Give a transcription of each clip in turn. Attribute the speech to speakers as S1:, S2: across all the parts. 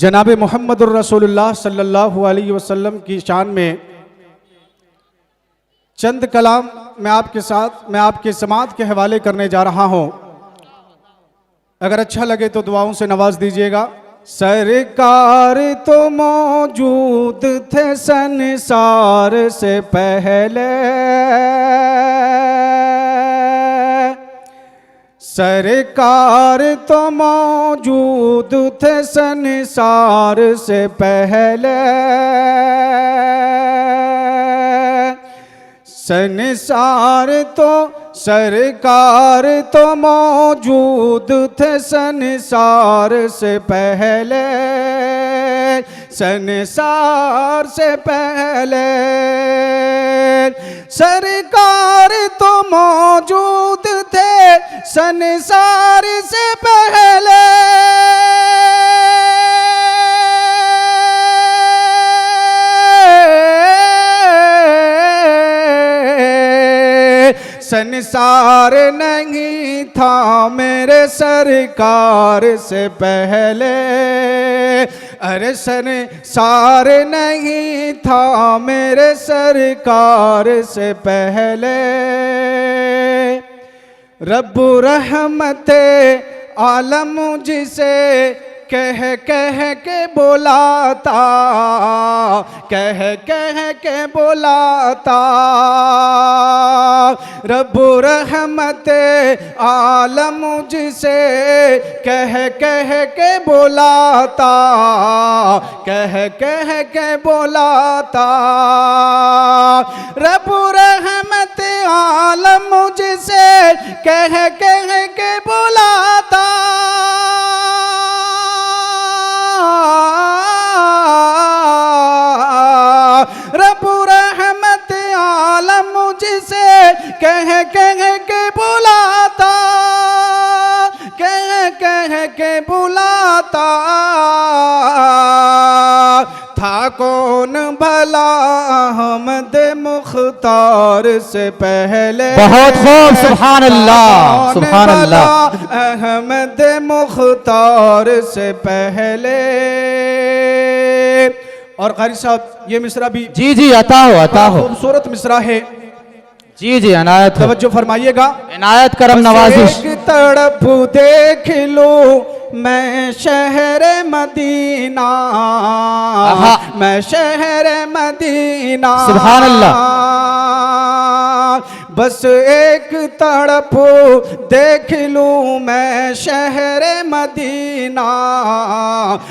S1: जनाब मुहम्मदुर रसूलुल्लाह सल्लल्लाहु अलैहि वसल्लम की शान में चंद कलाम मैं आपके समात के हवाले करने जा रहा हूँ। अगर अच्छा लगे तो दुआओं से नवाज दीजिएगा। सरकार तो मौजूद थे संसार से पहले, सरकार तो मौजूद थे संसार से पहले, सरकार तो मौजूद थे संसार से पहले, संसार से पहले, सरकार तो मौजूद थे संसार से पहले, संसार नहीं था मेरे सरकार से पहले, अरे संसार नहीं था मेरे सरकार से पहले। रब्बु रहमते आलम जिसे कह कह के बुलाता, कह कह के बुलाता, रब्बु रहमते आलम जिसे कह कह के बुलाता, कह कह के बुलाता, रब्बु रहमते आलम जिसे कह कह के बुलाता, रब्बु रहमत आलम जिसे कह कह के बुलाता, कह कह के बुलाता, था कौन भला अहमद मुख्तार से पहले। बहुत खूब, सुभान अल्लाह, सुभान अल्लाह। अहमद मुख्तार से पहले। और कारी साहब ये मिसरा भी
S2: जी जी अता हो
S1: खूबसूरत मिसरा है।
S2: जी जी अनायत
S1: तवज्जो फरमाइएगा।
S2: इनायत करम नवाजिश।
S1: एक तड़प देख लो मैं शहर मदीना, मैं शहर मदीना,
S2: सुभान अल्लाह।
S1: बस एक तड़प देख लूं मैं शहर मदीना,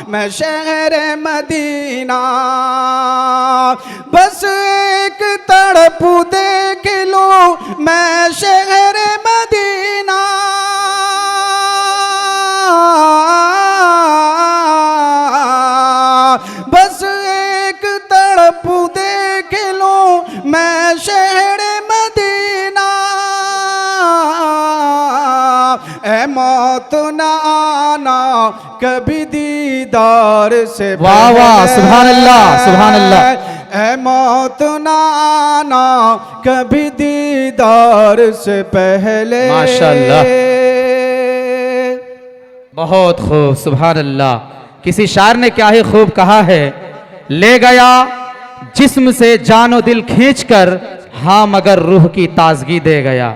S1: मैं शहर मदीना, बस एक तड़प देख लूं मैं शहर मदीना, बस एक तड़प देख लूं मैं शहर मदीना। ऐ मौत न आना कभी दीदार से,
S2: वाह वाह, सुभान अल्लाह, सुभान अल्लाह।
S1: ऐ मौत न आना कभी दीदार से पहले।
S2: माशाअल्लाह, बहुत खूब, सुभान अल्लाह। किसी शायर ने क्या ही खूब कहा है, ले गया जिस्म से जानो दिल खींचकर, हाँ मगर रूह की ताजगी दे गया।